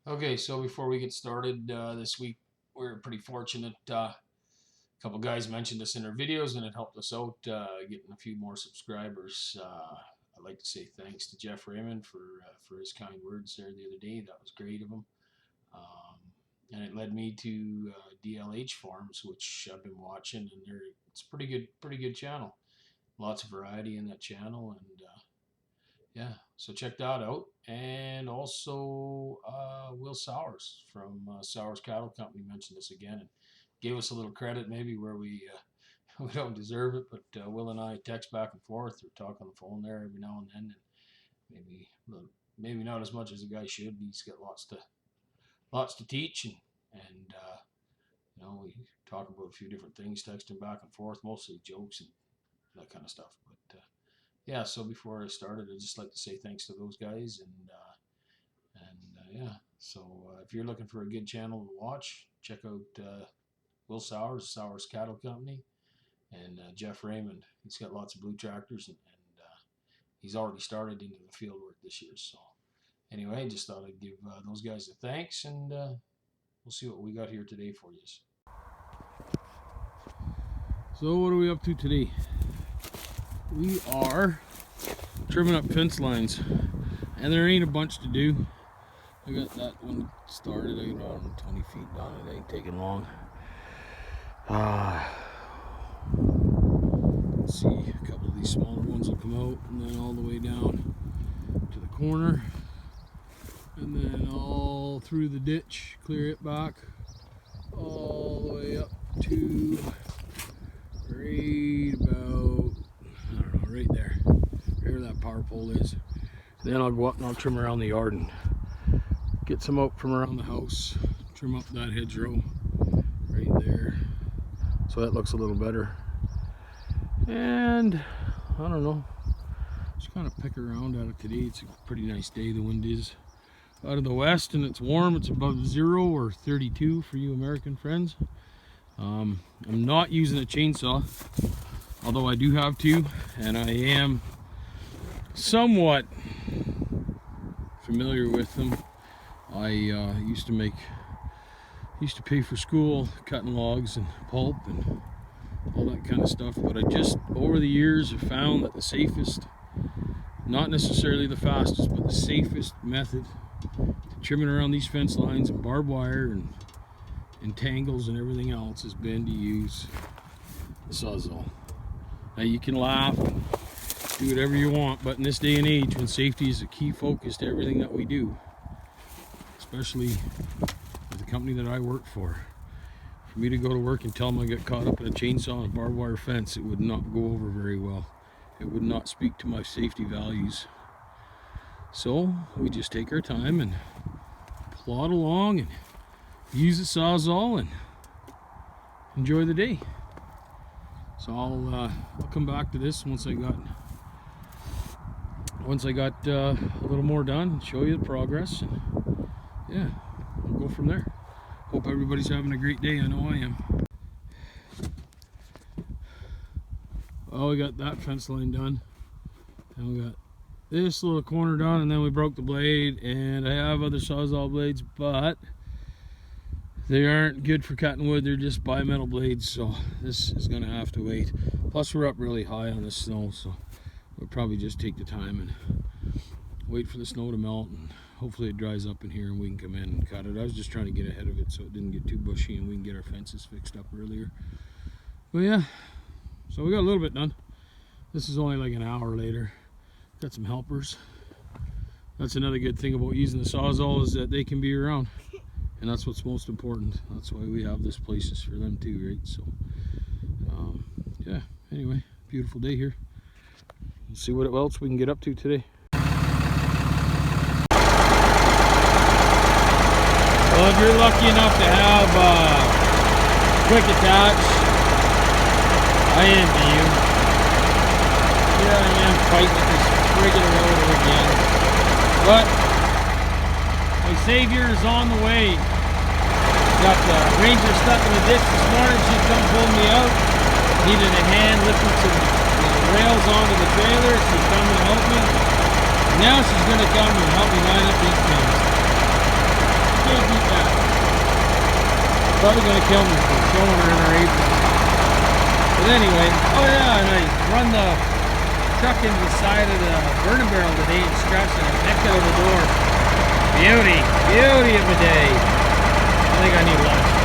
Okay, so before we get started this week, we're pretty fortunate. A couple guys mentioned us in their videos, and it helped us out getting a few more subscribers. I'd like to say thanks to Jeff Raymond for his kind words there the other day. That was great of him. Um, and it led me to DLH Farms, which I've been watching, and it's a pretty good channel. Lots of variety in that channel, and yeah, so check that out. And also, Will Sowers from Sowers Cattle Company mentioned us again and gave us a little credit, maybe where we we don't deserve it. But Will and I text back and forth or talk on the phone there every now and then, and maybe not as much as a guy should. He's got lots to teach, and we talk about a few different things, texting back and forth, mostly jokes and that kind of stuff. But yeah, so before I started, I'd just like to say thanks to those guys, and yeah. So if you're looking for a good channel to watch, check out Will Sowers, Sowers Cattle Company, and Jeff Raymond. He's got lots of blue tractors, and he's already started into the field work this year. So anyway, just thought I'd give those guys a thanks, and we'll see what we got here today for you. So what are we up to today? We are trimming up fence lines, and there ain't a bunch to do. I got that one started. I got 20 feet down. It ain't taking long. Let's see, a couple of these smaller ones will come out, and then all the way down to the corner, and then all through the ditch, clear it back all the way up to right about, I don't know, right there where that power pole is. Then I'll go up and I'll trim around the yard and get some out from around the house, trim up that hedgerow right there so that looks a little better. And I don't know, just kind of pick around at it today. It's a pretty nice day. The wind is out of the west and it's warm. It's above 0 or 32 for you American friends. I'm not using a chainsaw, although I do have to, and I am somewhat familiar with them. I used to pay for school cutting logs and pulp and all that kind of stuff, but I just over the years have found that the safest, not necessarily the fastest, but the safest method to trimming around these fence lines and barbed wire and tangles and everything else has been to use the Sawzall. Now you can laugh and do whatever you want, but in this day and age when safety is a key focus to everything that we do, especially with the company that I work for me to go to work and tell them I got caught up in a chainsaw and a barbed wire fence, it would not go over very well. It would not speak to my safety values. So we just take our time and plod along and use the Sawzall and enjoy the day. So I'll come back to this once I got a little more done, show you the progress, and yeah, we'll go from there. Hope everybody's having a great day. I know I am. Well, we got that fence line done, and we got this little corner done, and then we broke the blade, and I have other Sawzall blades, but they aren't good for cutting wood. They're just bimetal blades, so this is gonna have to wait. Plus we're up really high on the snow, so we'll probably just take the time and wait for the snow to melt, and hopefully it dries up in here and we can come in and cut it. I was just trying to get ahead of it so it didn't get too bushy and we can get our fences fixed up earlier. But yeah, so we got a little bit done. This is only like an hour later. Got some helpers. That's another good thing about using the Sawzall, is that they can be around. And that's what's most important. That's why we have this place, is for them too, right? So, yeah, anyway, beautiful day here. Let's see what else we can get up to today. Well, if you're lucky enough to have quick attach, I envy you. Here I am fighting with this friggin' rotor again. But my savior is on the way. Got the Ranger stuck in the ditch this morning. She come pull me out. Needed a hand lifting some rails onto the trailer. She's coming to help me. And now she's going to come and help me line up these pins. probably going to kill me for showing her in her apron. But anyway, oh yeah, and I run the truck into the side of the burning barrel today and scratched and I necked out of the door. Beauty of the day. I think I need lunch.